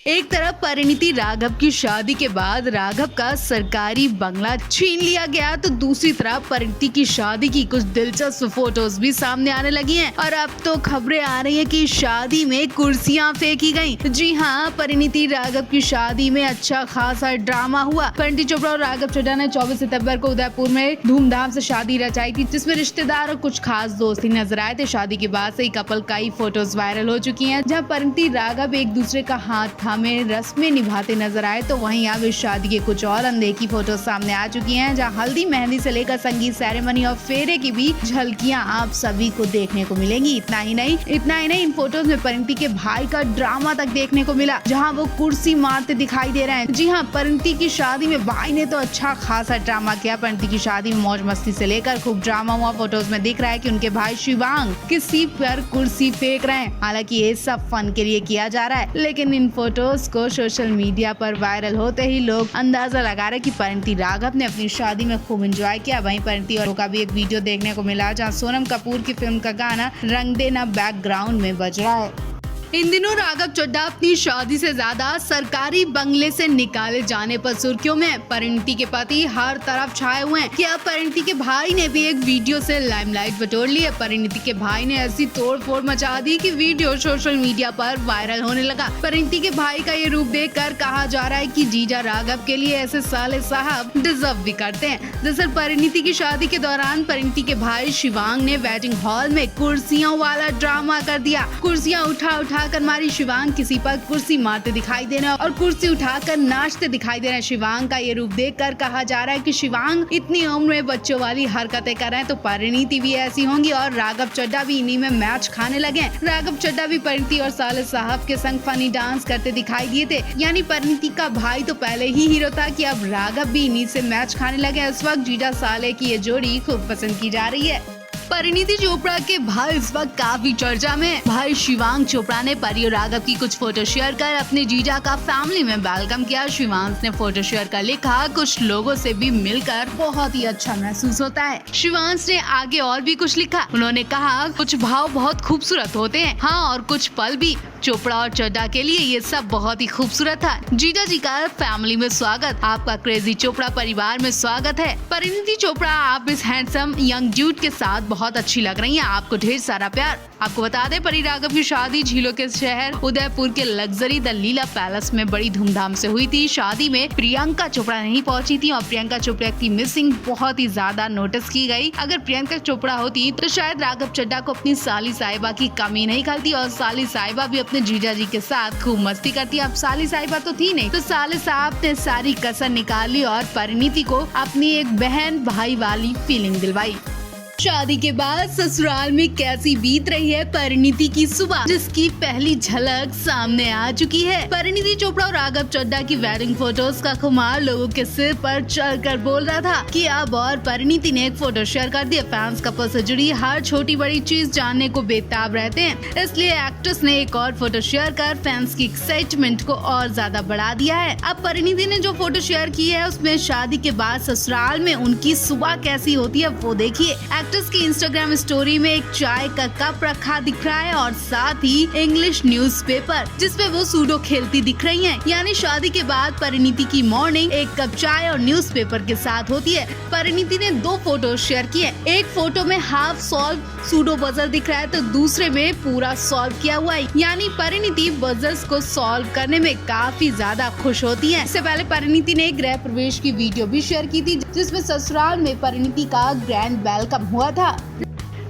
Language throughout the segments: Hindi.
एक तरफ परिणीति राघव की शादी के बाद राघव का सरकारी बंगला छीन लिया गया, तो दूसरी तरफ परिणीति की शादी की कुछ दिलचस्प फोटोज भी सामने आने लगी हैं और अब तो खबरें आ रही हैं कि शादी में कुर्सियां फेंकी गईं। जी हां, परिणीति राघव की शादी में अच्छा खासा ड्रामा हुआ। परिणीति चोपड़ा और राघव चड्ढा ने 24 सितंबर को उदयपुर में धूमधाम से शादी रचाई थी, जिसमें रिश्तेदार और कुछ खास दोस्त ही नजर आए थे। शादी के बाद से ही कपल कई फोटोज वायरल हो चुकी हैं, जहां परिणीति राघव एक दूसरे का हाथ थामे रस्में निभाते नजर आए, तो वहीं अब इस शादी के कुछ और अनदेखी फोटो सामने आ चुकी हैं, जहां हल्दी मेहंदी से लेकर संगीत सेरेमनी और फेरे की भी झलकियां आप सभी को देखने को मिलेंगी। इतना ही नहीं इन फोटोज में परिणीति के भाई का ड्रामा तक देखने को मिला, जहां वो कुर्सी मारते दिखाई दे रहे हैं। जी हां, परिणीति की शादी में भाई ने तो अच्छा खासा ड्रामा किया। परिणीति की शादी में मौज मस्ती से लेकर खूब ड्रामा हुआ। फोटोज में दिख रहा है कि उनके भाई शिवांग किसी पर कुर्सी फेंक रहे हैं। हालांकि ये सब फन के लिए किया जा रहा है, लेकिन इन फोटोज को सोशल मीडिया पर वायरल होते ही लोग अंदाजा लगा रहे कि परिणीति राघव ने अपनी शादी में खूब एंजॉय किया। वहीं परिणीति और का भी एक वीडियो देखने को मिला, जहां सोनम कपूर की फिल्म का गाना रंग देना बैकग्राउंड में बज रहा है। इन दिनों राघव चड्ढा अपनी शादी से ज्यादा सरकारी बंगले से निकाले जाने पर सुर्खियों में। परिणीति के पति हर तरफ छाए हुए हैं कि अब परिणीति के भाई ने भी एक वीडियो से लाइमलाइट बटोर ली है। परिणीति के भाई ने ऐसी तोड़फोड़ मचा दी कि वीडियो सोशल मीडिया पर वायरल होने लगा। परिणीति के भाई का ये रूप देखकर कहा जा रहा है कि जीजा राघव के लिए ऐसे साले साहब डिजर्व भी करते हैं। दरअसल परिणीति की शादी के दौरान परिणीति के भाई शिवांग ने वेडिंग हॉल में कुर्सियों वाला ड्रामा कर दिया। कुर्सियां उठा कर मारी। शिवांग किसी पर कुर्सी मारते दिखाई दे रहे हैं और कुर्सी उठाकर नाचते दिखाई दे रहे हैं। शिवांग का ये रूप देखकर कहा जा रहा है कि शिवांग इतनी उम्र में बच्चों वाली हरकतें कर रहे हैं, तो परिणीति भी ऐसी होंगी और राघव चड्ढा भी इन्हीं में मैच खाने लगे हैं। राघव चड्ढा भी परिणीति और साले साहब के संग फनी डांस करते दिखाई दिए थे। यानी परिणीति का भाई तो पहले ही हीरो था कि अब राघव भी इन्हीं से मैच खाने लगे। इस वक्त जीजा साले की ये जोड़ी खूब पसंद की जा रही है। परिणीति चोपड़ा के भाई इस वक्त काफी चर्चा में है। भाई शिवांग चोपड़ा ने परी और राघव की कुछ फोटो शेयर कर अपने जीजा का फैमिली में वेलकम किया। शिवांग ने फोटो शेयर कर लिखा, कुछ लोगों से भी मिलकर बहुत ही अच्छा महसूस होता है। शिवांग ने आगे और भी कुछ लिखा। उन्होंने कहा, कुछ भाव बहुत खूबसूरत होते हैं, हाँ, और कुछ पल भी। चोपड़ा और चड्ढा के लिए ये सब बहुत ही खूबसूरत था। जीजा जी का फैमिली में स्वागत, आपका क्रेजी चोपड़ा परिवार में स्वागत है। परिणीति चोपड़ा, आप इस हैंडसम यंग ड्यूड के साथ बहुत अच्छी लग रही हैं, आपको ढेर सारा प्यार। आपको बता दें, परी राघव की शादी झीलों के शहर उदयपुर के लग्जरी द लीला पैलेस में बड़ी धूमधाम से हुई थी। शादी में प्रियंका चोपड़ा नहीं पहुंची थी और प्रियंका चोपड़ा की मिसिंग बहुत ही ज्यादा नोटिस की गई। अगर प्रियंका चोपड़ा होती तो शायद राघव चड्ढा को अपनी साली साहिबा की कमी नहीं खलती और साली साहिबा भी अपने जीजा जी के साथ खूब मस्ती करती। अब साली साहिबा तो थी नहीं, तो साले साहब ने सारी कसर निकाली और परिणीति को अपनी एक बहन भाई वाली फीलिंग दिलवाई। शादी के बाद ससुराल में कैसी बीत रही है परिणीति की सुबह, जिसकी पहली झलक सामने आ चुकी है। परिणीति चोपड़ा और राघव चड्ढा की वेडिंग फोटोज का खुमार लोगों के सिर पर चढ़कर बोल रहा था कि अब और परिणीति ने एक फोटो शेयर कर दी। फैंस कपल से जुड़ी हर छोटी बड़ी चीज जानने को बेताब रहते हैं, इसलिए एक्ट्रेस ने एक और फोटो शेयर कर फैंस की एक्साइटमेंट को और ज्यादा बढ़ा दिया है। अब परिणीति ने जो फोटो शेयर की है उसमें शादी के बाद ससुराल में उनकी सुबह कैसी होती है वो देखिए। एक्ट्रेस की इंस्टाग्राम स्टोरी में एक चाय का कप रखा दिख रहा है और साथ ही इंग्लिश न्यूज़पेपर जिसपे वो सूडो खेलती दिख रही हैं। यानी शादी के बाद परिणीति की मॉर्निंग एक कप चाय और न्यूज़पेपर के साथ होती है। परिणीति ने 2 फोटो शेयर किए। एक फोटो में हाफ सॉल्व सूडो पजल दिख रहा है, तो दूसरे में पूरा सॉल्व किया हुआ है। यानी परिणीति पजल्स को सॉल्व करने में काफी ज्यादा खुश होती है। इससे पहले परिणीति ने गृह प्रवेश की वीडियो भी शेयर की थी, जिसमें ससुराल में परिणीति का ग्रैंड वेलकम हुआ था।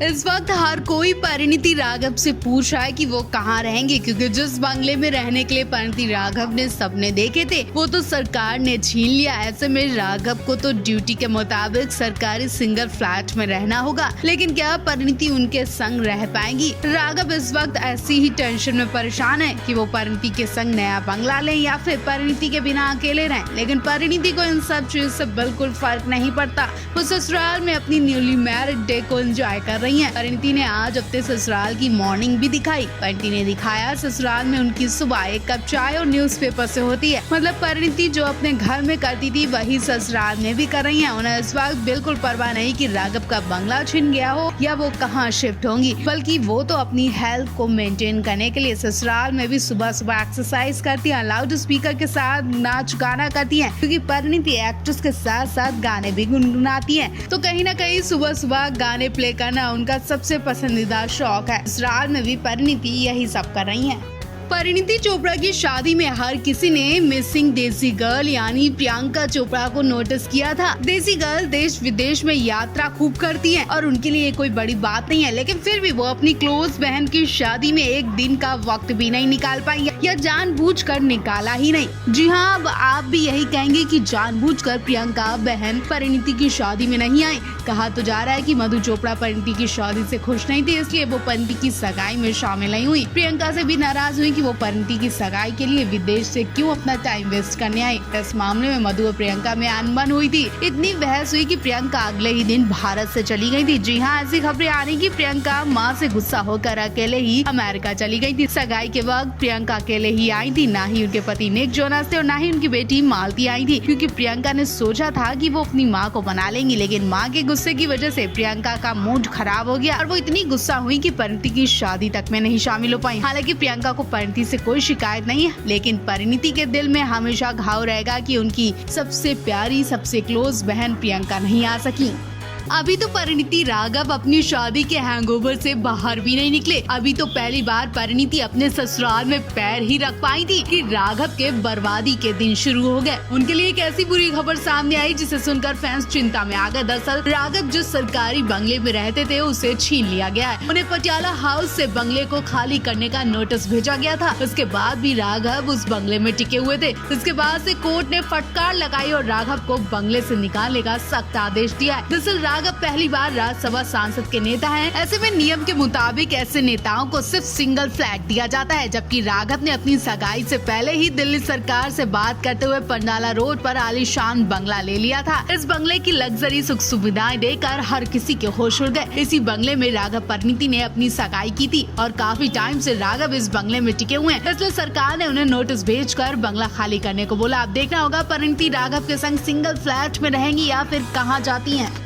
इस वक्त हर कोई परिणीति राघव से पूछ रहा है कि वो कहाँ रहेंगे, क्योंकि जिस बंगले में रहने के लिए परिणीति राघव ने सपने देखे थे वो तो सरकार ने छीन लिया। ऐसे में राघव को तो ड्यूटी के मुताबिक सरकारी सिंगल फ्लैट में रहना होगा, लेकिन क्या परिणीति उनके संग रह पाएंगी? राघव इस वक्त ऐसी ही टेंशन में परेशान है कि वो परिणीति के संग नया बंगला लें या फिर परिणीति के बिना अकेले रहें। लेकिन परिणीति को इन सब चीज से बिल्कुल फर्क नहीं पड़ता। वो ससुराल में अपनी न्यूली मैरिड डे को एंजॉय कर रही हैं। परिणीति ने आज अपने ससुराल की मॉर्निंग भी दिखाई। परिणीति ने दिखाया ससुराल में उनकी सुबह एक कप चाय और न्यूज़पेपर से होती है। मतलब परिणीति जो अपने घर में करती थी वही ससुराल में भी कर रही हैं। उन्हें इस वक्त बिल्कुल परवाह नहीं कि राघव का बंगला छिन गया हो या वो कहाँ शिफ्ट होंगी, बल्कि वो तो अपनी हेल्थ को मेंटेन करने के लिए ससुराल में भी सुबह सुबह एक्सरसाइज करती हैं, लाउड स्पीकर के साथ नाच गाना करती हैं, क्योंकि परिणीति एक्ट्रेस के साथ साथ गाने भी गुनगुनाती हैं। तो कहीं ना कहीं सुबह सुबह गाने प्ले करना उनका सबसे पसंदीदा शौक है। ससुराल में भी परिणीति यही सब कर रही हैं। परिणीति चोपड़ा की शादी में हर किसी ने मिसिंग देसी गर्ल यानी प्रियंका चोपड़ा को नोटिस किया था। देसी गर्ल देश विदेश में यात्रा खूब करती हैं और उनके लिए कोई बड़ी बात नहीं है, लेकिन फिर भी वो अपनी क्लोज बहन की शादी में एक दिन का वक्त भी नहीं निकाल पाई या जानबूझकर निकाला ही नहीं। जी हाँ, अब आप भी यही कहेंगे कि जानबूझकर प्रियंका बहन परिणीति की शादी में नहीं आई। कहा तो जा रहा है कि मधु चोपड़ा परिणीति की शादी से खुश नहीं थी, इसलिए वो परिणीति की सगाई में शामिल नहीं हुई। प्रियंका से भी नाराज हुई कि वो परिणीति की सगाई के लिए विदेश से क्यों अपना टाइम वेस्ट करने आई। इस मामले में मधु और प्रियंका में अनबन हुई थी। इतनी बहस हुई कि प्रियंका अगले ही दिन भारत से चली गई थी। जी हाँ, ऐसी खबरें आ रही कि प्रियंका मां से गुस्सा होकर अकेले ही अमेरिका चली गई थी। सगाई के वक्त प्रियंका अकेले ही आई थी, ना ही उनके पति निक जोनास थे और ना ही उनकी बेटी मालती आई थी, क्योंकि प्रियंका ने सोचा था कि वो अपनी माँ को मना लेंगी, लेकिन माँ के गुस्से की वजह से प्रियंका का मूड खराब हो गया और वो इतनी गुस्सा हुई कि परिणीति की शादी तक में नहीं शामिल हो पाई। हालांकि प्रियंका को परिणीति से कोई शिकायत नहीं है, लेकिन परिणीति के दिल में हमेशा घाव रहेगा कि उनकी सबसे प्यारी सबसे क्लोज बहन प्रियंका नहीं आ सकी। अभी तो परिणीति राघव अपनी शादी के हैंगओवर से बाहर भी नहीं निकले। अभी तो पहली बार परिणीति अपने ससुराल में पैर ही रख पाई थी कि राघव के बर्बादी के दिन शुरू हो गए। उनके लिए एक ऐसी बुरी खबर सामने आई जिसे सुनकर फैंस चिंता में आ गए। दरअसल राघव जिस सरकारी बंगले में रहते थे उसे छीन लिया गया है। उन्हें पटियाला हाउस से बंगले को खाली करने का नोटिस भेजा गया था। उसके बाद भी राघव उस बंगले में टिके हुए थे। इसके बाद से कोर्ट ने फटकार लगाई और राघव को बंगले से निकालने का सख्त आदेश दिया है। दरअसल राघव पहली बार राज्यसभा सांसद के नेता हैं। ऐसे में नियम के मुताबिक ऐसे नेताओं को सिर्फ सिंगल फ्लैट दिया जाता है, जबकि राघव ने अपनी सगाई से पहले ही दिल्ली सरकार से बात करते हुए पंडाला रोड पर आलीशान बंगला ले लिया था। इस बंगले की लग्जरी सुख सुविधाएं देखकर हर किसी के होश उड़ गए। इसी बंगले में राघव परिणीति ने अपनी सगाई की थी और काफी टाइम से राघव इस बंगले में टिके हुए हैं, इसलिए सरकार ने उन्हें नोटिस भेजकर बंगला खाली करने को बोला। अब देखना होगा परिणीति राघव के संग सिंगल फ्लैट में रहेंगी या फिर कहाँ जाती हैं।